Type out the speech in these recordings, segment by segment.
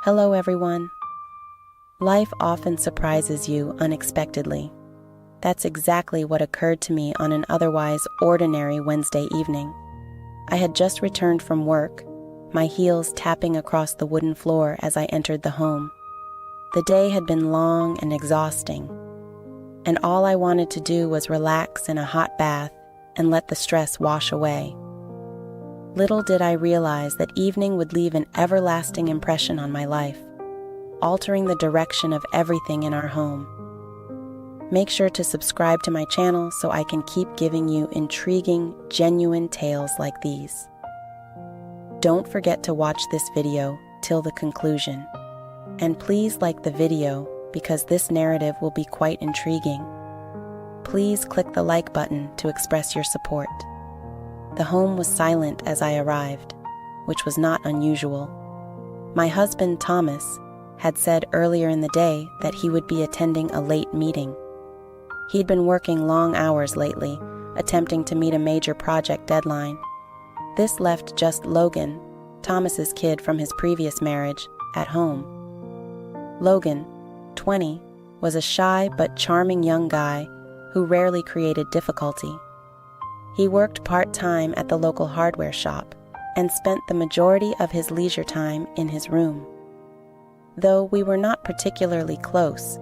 Hello everyone. Life often surprises you unexpectedly. That's exactly what occurred to me on an otherwise ordinary Wednesday evening. I had just returned from work, my heels tapping across the wooden floor as I entered the home. The day had been long and exhausting, and all I wanted to do was relax in a hot bath and let the stress wash away. Little did I realize that evening would leave an everlasting impression on my life, altering the direction of everything in our home. Make sure to subscribe to my channel so I can keep giving you intriguing, genuine tales like these. Don't forget to watch this video till the conclusion. And please like the video because this narrative will be quite intriguing. Please click the like button to express your support. The home was silent as I arrived, which was not unusual. My husband, Thomas, had said earlier in the day that he would be attending a late meeting. He'd been working long hours lately, attempting to meet a major project deadline. This left just Logan, Thomas's kid from his previous marriage, at home. Logan, 20, was a shy but charming young guy who rarely created difficulty. He worked part-time at the local hardware shop and spent the majority of his leisure time in his room. Though we were not particularly close,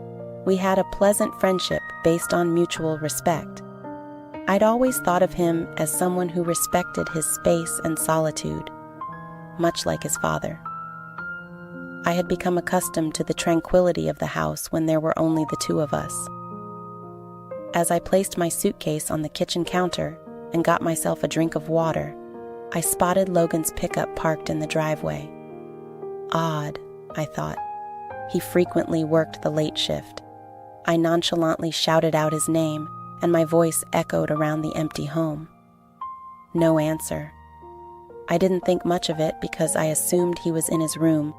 we had a pleasant friendship based on mutual respect. I'd always thought of him as someone who respected his space and solitude, much like his father. I had become accustomed to the tranquility of the house when there were only the two of us. As I placed my suitcase on the kitchen counter and got myself a drink of water, I spotted Logan's pickup parked in the driveway. Odd, I thought. He frequently worked the late shift. I nonchalantly shouted out his name, and my voice echoed around the empty home. No answer. I didn't think much of it because I assumed he was in his room,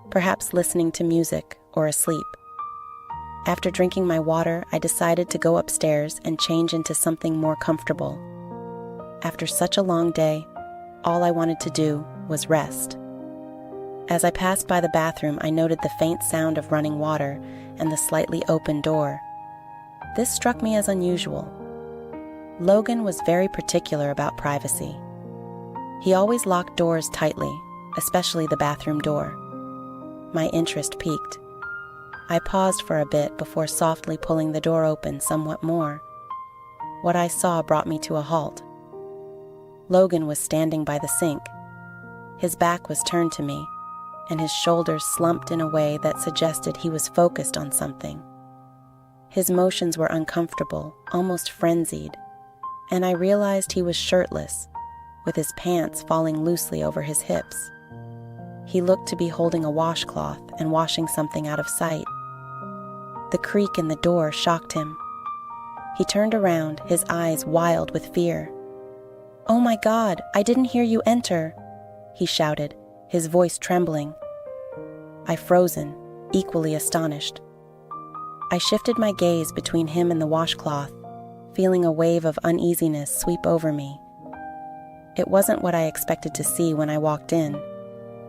perhaps listening to music or asleep. After drinking my water, I decided to go upstairs and change into something more comfortable. After such a long day, all I wanted to do was rest. As I passed by the bathroom, I noted the faint sound of running water and the slightly open door. This struck me as unusual. Logan was very particular about privacy. He always locked doors tightly, especially the bathroom door. My interest piqued. I paused for a bit before softly pulling the door open somewhat more. What I saw brought me to a halt. Logan was standing by the sink. His back was turned to me, and his shoulders slumped in a way that suggested he was focused on something. His motions were uncomfortable, almost frenzied, and I realized he was shirtless, with his pants falling loosely over his hips. He looked to be holding a washcloth and washing something out of sight. The creak in the door shocked him. He turned around, his eyes wild with fear. "Oh my God, I didn't hear you enter," he shouted, his voice trembling. I frozen, equally astonished. I shifted my gaze between him and the washcloth, feeling a wave of uneasiness sweep over me. It wasn't what I expected to see when I walked in,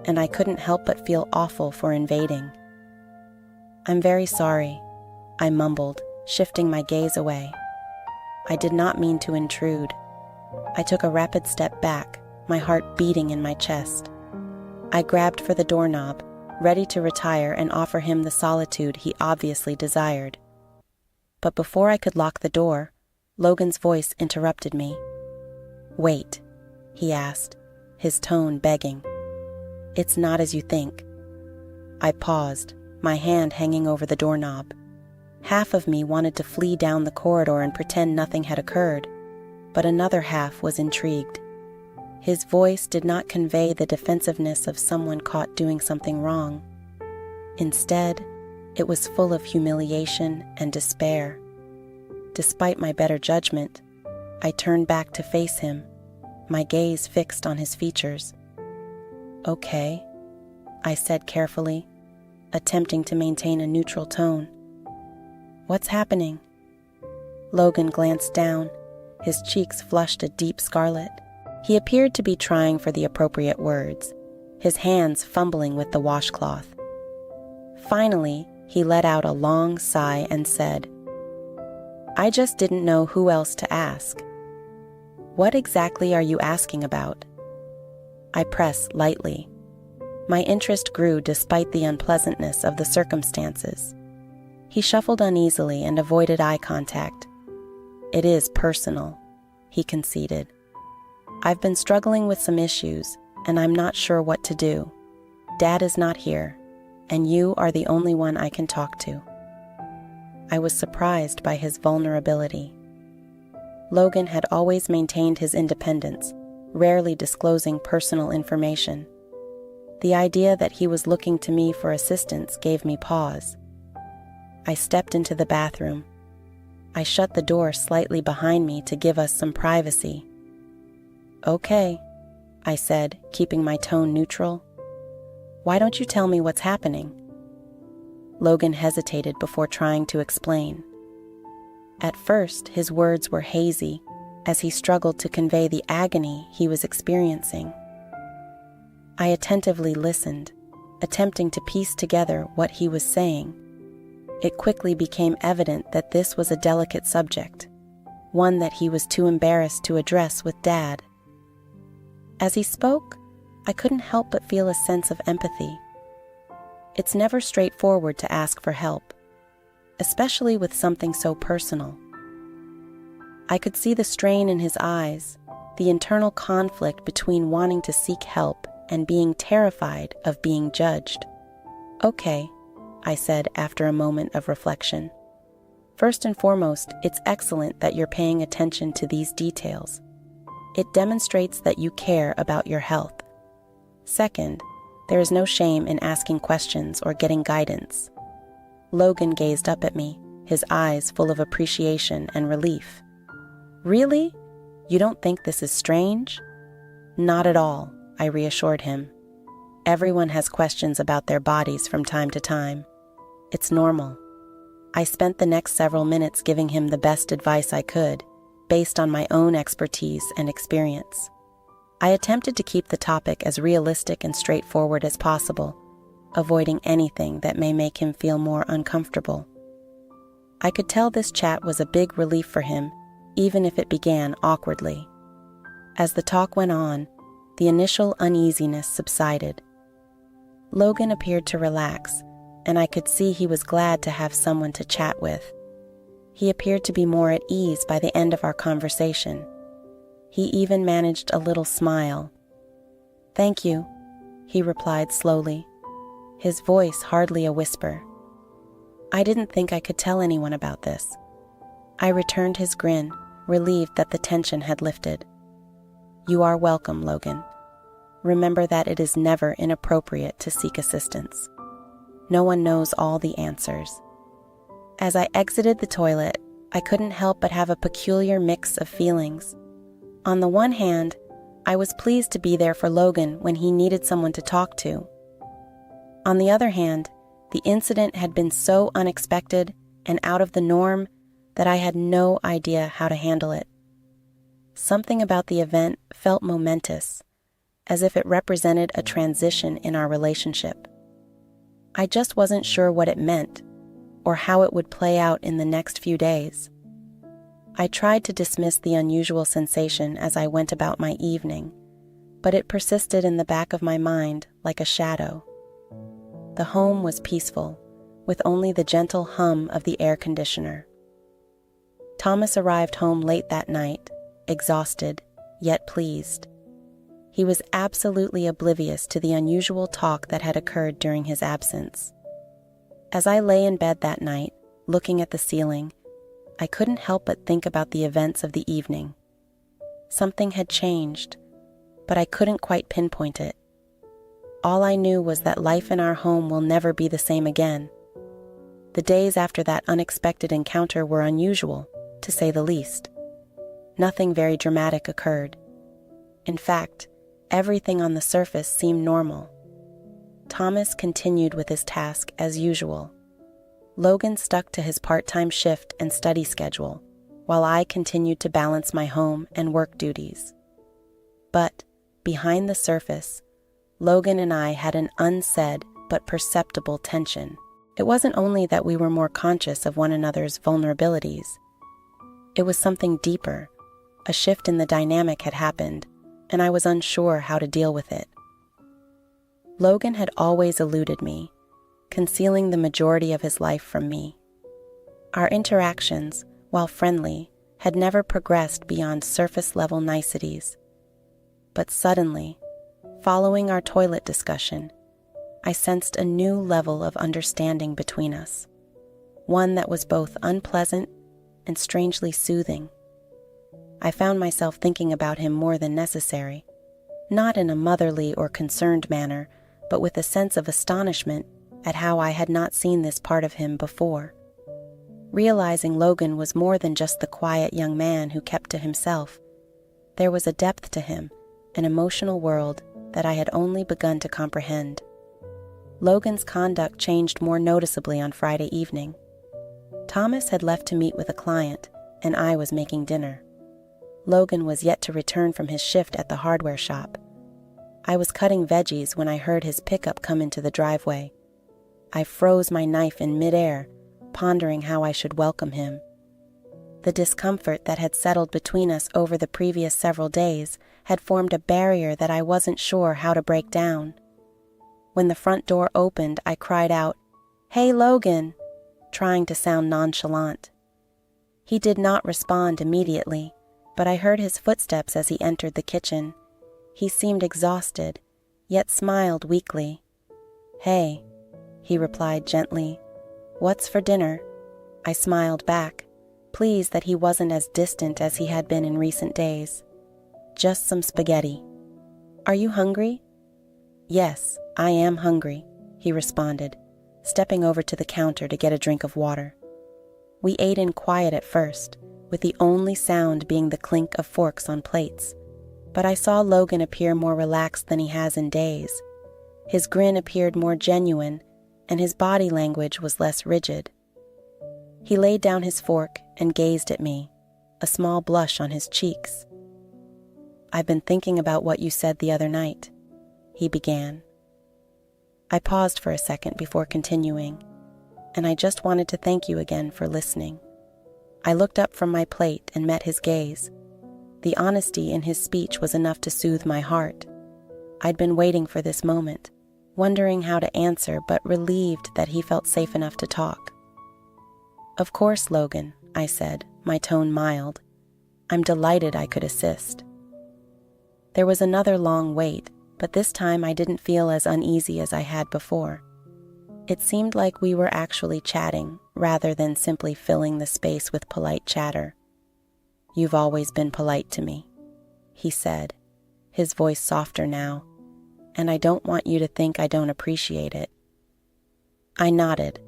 and I couldn't help but feel awful for invading. "I'm very sorry," I mumbled, shifting my gaze away. I did not mean to intrude. I took a rapid step back, my heart beating in my chest. I grabbed for the doorknob, ready to retire and offer him the solitude he obviously desired. But before I could lock the door, Logan's voice interrupted me. "Wait," he asked, his tone begging. "It's not as you think." I paused, my hand hanging over the doorknob. Half of me wanted to flee down the corridor and pretend nothing had occurred, but another half was intrigued. His voice did not convey the defensiveness of someone caught doing something wrong. Instead, it was full of humiliation and despair. Despite my better judgment, I turned back to face him, my gaze fixed on his features. "Okay," I said carefully, attempting to maintain a neutral tone. "What's happening?" Logan glanced down, his cheeks flushed a deep scarlet. He appeared to be trying for the appropriate words, his hands fumbling with the washcloth. Finally, he let out a long sigh and said, "I just didn't know who else to ask." "What exactly are you asking about?" I pressed lightly. My interest grew despite the unpleasantness of the circumstances. He shuffled uneasily and avoided eye contact. "It is personal," he conceded. "I've been struggling with some issues, and I'm not sure what to do. Dad is not here, and you are the only one I can talk to." I was surprised by his vulnerability. Logan had always maintained his independence, rarely disclosing personal information. The idea that he was looking to me for assistance gave me pause. I stepped into the bathroom. I shut the door slightly behind me to give us some privacy. "Okay," I said, keeping my tone neutral. "Why don't you tell me what's happening?" Logan hesitated before trying to explain. At first, his words were hazy as he struggled to convey the agony he was experiencing. I attentively listened, attempting to piece together what he was saying. It quickly became evident that this was a delicate subject, one that he was too embarrassed to address with Dad. As he spoke, I couldn't help but feel a sense of empathy. It's never straightforward to ask for help, especially with something so personal. I could see the strain in his eyes, the internal conflict between wanting to seek help and being terrified of being judged. "Okay," I said after a moment of reflection. "First and foremost, it's excellent that you're paying attention to these details. It demonstrates that you care about your health. Second, there is no shame in asking questions or getting guidance." Logan gazed up at me, his eyes full of appreciation and relief. "Really? You don't think this is strange?" "Not at all," I reassured him. "Everyone has questions about their bodies from time to time. It's normal." I spent the next several minutes giving him the best advice I could, based on my own expertise and experience. I attempted to keep the topic as realistic and straightforward as possible, avoiding anything that may make him feel more uncomfortable. I could tell this chat was a big relief for him, even if it began awkwardly. As the talk went on, the initial uneasiness subsided. Logan appeared to relax, and I could see he was glad to have someone to chat with. He appeared to be more at ease by the end of our conversation. He even managed a little smile. "Thank you," he replied slowly, his voice hardly a whisper. "I didn't think I could tell anyone about this." I returned his grin, relieved that the tension had lifted. "You are welcome, Logan. Remember that it is never inappropriate to seek assistance. No one knows all the answers." As I exited the toilet, I couldn't help but have a peculiar mix of feelings. On the one hand, I was pleased to be there for Logan when he needed someone to talk to. On the other hand, the incident had been so unexpected and out of the norm that I had no idea how to handle it. Something about the event felt momentous, as if it represented a transition in our relationship. I just wasn't sure what it meant, or how it would play out in the next few days. I tried to dismiss the unusual sensation as I went about my evening, but it persisted in the back of my mind like a shadow. The home was peaceful, with only the gentle hum of the air conditioner. Thomas arrived home late that night, exhausted, yet pleased. He was absolutely oblivious to the unusual talk that had occurred during his absence. As I lay in bed that night, looking at the ceiling, I couldn't help but think about the events of the evening. Something had changed, but I couldn't quite pinpoint it. All I knew was that life in our home will never be the same again. The days after that unexpected encounter were unusual, to say the least. Nothing very dramatic occurred. In fact, everything on the surface seemed normal. Thomas continued with his task as usual. Logan stuck to his part-time shift and study schedule, while I continued to balance my home and work duties. But, behind the surface, Logan and I had an unsaid but perceptible tension. It wasn't only that we were more conscious of one another's vulnerabilities. It was something deeper. A shift in the dynamic had happened, and I was unsure how to deal with it. Logan had always eluded me, concealing the majority of his life from me. Our interactions, while friendly, had never progressed beyond surface-level niceties. But suddenly, following our toilet discussion, I sensed a new level of understanding between us, one that was both unpleasant and strangely soothing. I found myself thinking about him more than necessary, not in a motherly or concerned manner, but with a sense of astonishment at how I had not seen this part of him before. Realizing Logan was more than just the quiet young man who kept to himself, there was a depth to him, an emotional world that I had only begun to comprehend. Logan's conduct changed more noticeably on Friday evening. Thomas had left to meet with a client, and I was making dinner. Logan was yet to return from his shift at the hardware shop. I was cutting veggies when I heard his pickup come into the driveway. I froze my knife in midair, pondering how I should welcome him. The discomfort that had settled between us over the previous several days had formed a barrier that I wasn't sure how to break down. When the front door opened, I cried out, "Hey, Logan," trying to sound nonchalant. He did not respond immediately, but I heard his footsteps as he entered the kitchen. He seemed exhausted, yet smiled weakly. "Hey," he replied gently. "What's for dinner?" I smiled back, pleased that he wasn't as distant as he had been in recent days. "Just some spaghetti." "Are you hungry?" "Yes, I am hungry," he responded, stepping over to the counter to get a drink of water. We ate in quiet at first, with the only sound being the clink of forks on plates. But I saw Logan appear more relaxed than he has in days. His grin appeared more genuine, and his body language was less rigid. He laid down his fork and gazed at me, a small blush on his cheeks. "I've been thinking about what you said the other night," he began. I paused for a second before continuing, and I just wanted to thank you again for listening. I looked up from my plate and met his gaze. The honesty in his speech was enough to soothe my heart. I'd been waiting for this moment, wondering how to answer, but relieved that he felt safe enough to talk. "Of course, Logan," I said, my tone mild. "I'm delighted I could assist." There was another long wait, but this time I didn't feel as uneasy as I had before. It seemed like we were actually chatting, rather than simply filling the space with polite chatter. "You've always been polite to me," he said, his voice softer now, "and I don't want you to think I don't appreciate it." I nodded,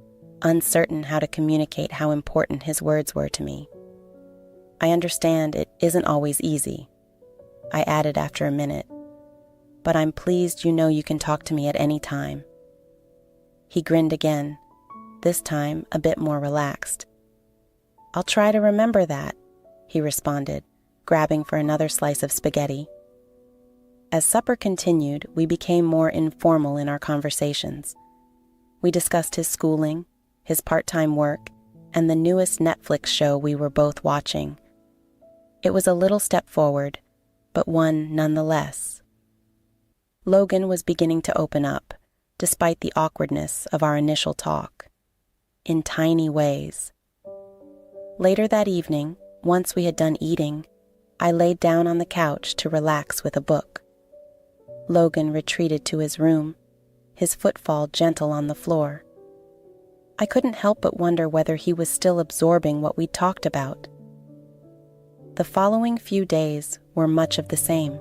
uncertain how to communicate how important his words were to me. "I understand it isn't always easy," I added after a minute, "but I'm pleased you know you can talk to me at any time." He grinned again, this time a bit more relaxed. "I'll try to remember that," he responded, grabbing for another slice of spaghetti. As supper continued, we became more informal in our conversations. We discussed his schooling, his part-time work, and the newest Netflix show we were both watching. It was a little step forward, but one nonetheless. Logan was beginning to open up, despite the awkwardness of our initial talk, in tiny ways. Later that evening, once we had done eating, I laid down on the couch to relax with a book. Logan retreated to his room, his footfall gentle on the floor. I couldn't help but wonder whether he was still absorbing what we'd talked about. The following few days were much of the same.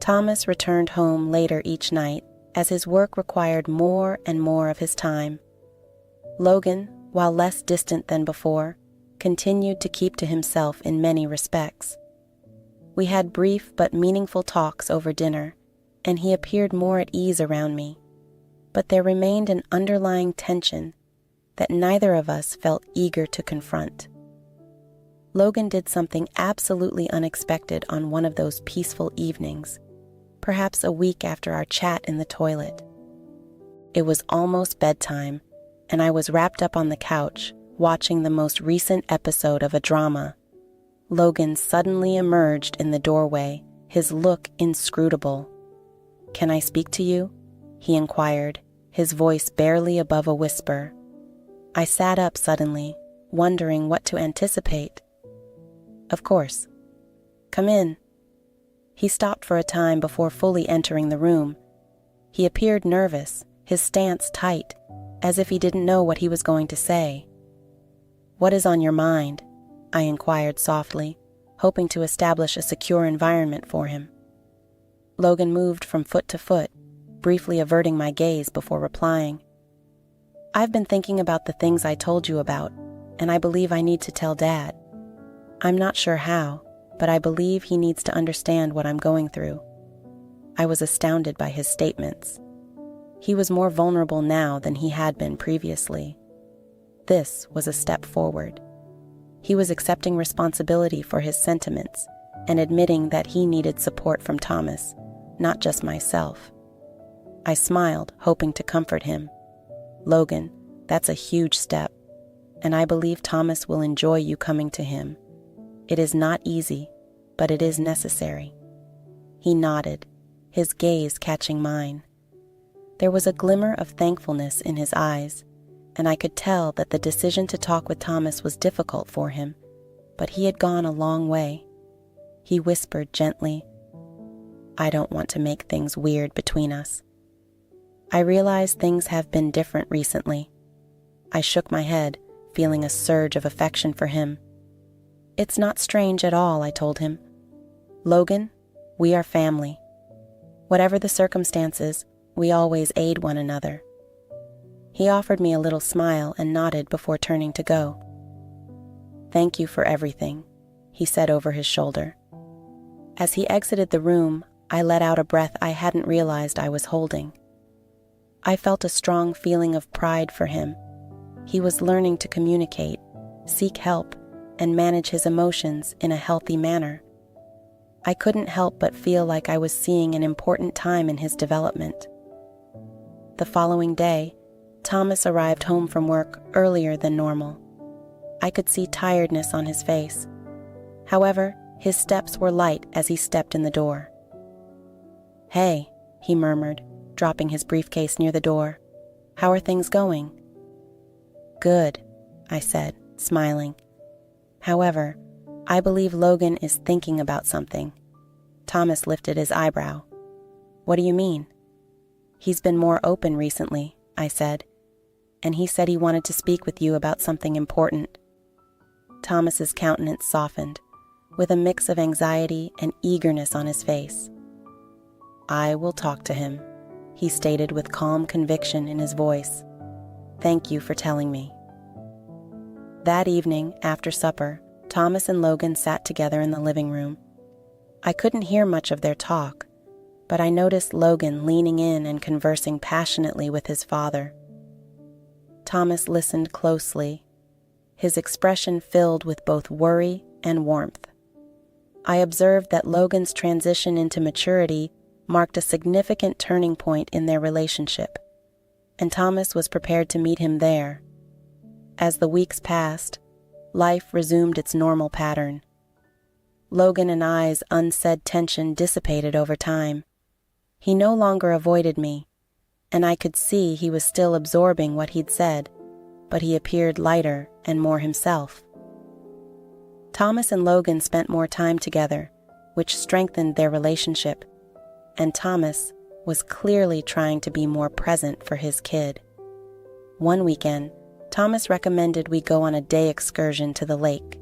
Thomas returned home later each night as his work required more and more of his time. Logan, while less distant than before, continued to keep to himself in many respects. We had brief but meaningful talks over dinner, and he appeared more at ease around me. But there remained an underlying tension that neither of us felt eager to confront. Logan did something absolutely unexpected on one of those peaceful evenings, perhaps a week after our chat in the toilet. It was almost bedtime, and I was wrapped up on the couch, watching the most recent episode of a drama. Logan suddenly emerged in the doorway, his look inscrutable. "Can I speak to you?" he inquired, his voice barely above a whisper. I sat up suddenly, wondering what to anticipate. "Of course. Come in." He stopped for a time before fully entering the room. He appeared nervous, his stance tight, as if he didn't know what he was going to say. "What is on your mind?" I inquired softly, hoping to establish a secure environment for him. Logan moved from foot to foot, briefly averting my gaze before replying. "I've been thinking about the things I told you about, and I believe I need to tell Dad. I'm not sure how, but I believe he needs to understand what I'm going through." I was astounded by his statements. He was more vulnerable now than he had been previously. This was a step forward. He was accepting responsibility for his sentiments and admitting that he needed support from Thomas, not just myself. I smiled, hoping to comfort him. "Logan, that's a huge step, and I believe Thomas will enjoy you coming to him. It is not easy, but it is necessary." He nodded, his gaze catching mine. There was a glimmer of thankfulness in his eyes, and I could tell that the decision to talk with Thomas was difficult for him, but he had gone a long way. He whispered gently, "I don't want to make things weird between us." I realized things have been different recently. I shook my head, feeling a surge of affection for him. "It's not strange at all," I told him. "Logan, we are family. Whatever the circumstances, we always aid one another." He offered me a little smile and nodded before turning to go. "Thank you for everything," he said over his shoulder. As he exited the room, I let out a breath I hadn't realized I was holding. I felt a strong feeling of pride for him. He was learning to communicate, seek help, and manage his emotions in a healthy manner. I couldn't help but feel like I was seeing an important time in his development. The following day, Thomas arrived home from work earlier than normal. I could see tiredness on his face. However, his steps were light as he stepped in the door. "Hey," he murmured, dropping his briefcase near the door. "How are things going?" "Good," I said, smiling. "However, I believe Logan is thinking about something." Thomas lifted his eyebrow. "What do you mean?" "He's been more open recently," I said, "and he said he wanted to speak with you about something important." Thomas's countenance softened, with a mix of anxiety and eagerness on his face. "I will talk to him," he stated with calm conviction in his voice. "Thank you for telling me." That evening, after supper, Thomas and Logan sat together in the living room. I couldn't hear much of their talk, but I noticed Logan leaning in and conversing passionately with his father. Thomas listened closely, his expression filled with both worry and warmth. I observed that Logan's transition into maturity marked a significant turning point in their relationship, and Thomas was prepared to meet him there. As the weeks passed, life resumed its normal pattern. Logan and I's unsaid tension dissipated over time. He no longer avoided me, and I could see he was still absorbing what he'd said, but he appeared lighter and more himself. Thomas and Logan spent more time together, which strengthened their relationship, and Thomas was clearly trying to be more present for his kid. One weekend, Thomas recommended we go on a day excursion to the lake.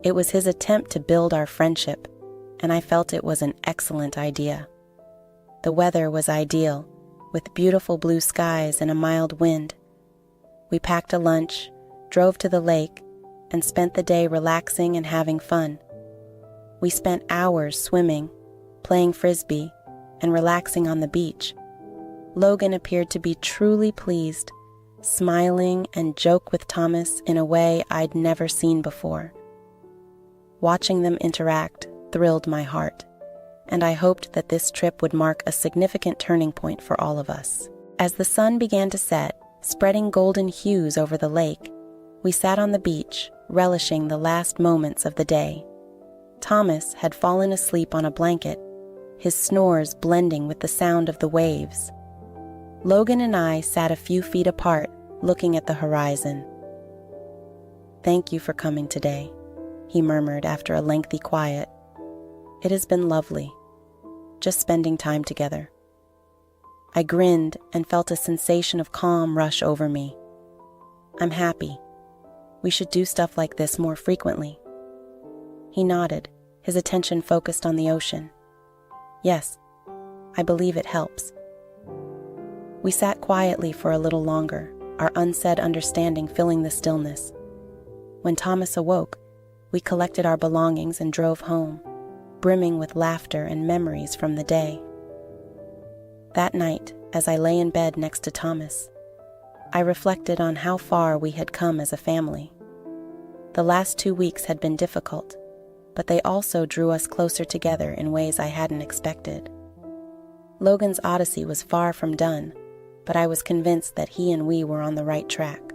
It was his attempt to build our friendship, and I felt it was an excellent idea. The weather was ideal, with beautiful blue skies and a mild wind. We packed a lunch, drove to the lake, and spent the day relaxing and having fun. We spent hours swimming, playing frisbee, and relaxing on the beach. Logan appeared to be truly pleased, smiling and joke with Thomas in a way I'd never seen before. Watching them interact thrilled my heart, and I hoped that this trip would mark a significant turning point for all of us. As the sun began to set Spreading golden hues over the lake, we sat on the beach, relishing the last moments of the day. Thomas had fallen asleep on a blanket, his snores blending with the sound of the waves. Logan and I sat a few feet apart, looking at the horizon. "Thank you for coming today," he murmured after a lengthy quiet. "It has been lovely, just spending time together." I grinned and felt a sensation of calm rush over me. "I'm happy. We should do stuff like this more frequently." He nodded, his attention focused on the ocean. "Yes, I believe it helps." We sat quietly for a little longer, our unsaid understanding filling the stillness. When Thomas awoke, we collected our belongings and drove home, brimming with laughter and memories from the day. That night, as I lay in bed next to Thomas, I reflected on how far we had come as a family. The last 2 weeks had been difficult, but they also drew us closer together in ways I hadn't expected. Logan's odyssey was far from done, but I was convinced that he and we were on the right track.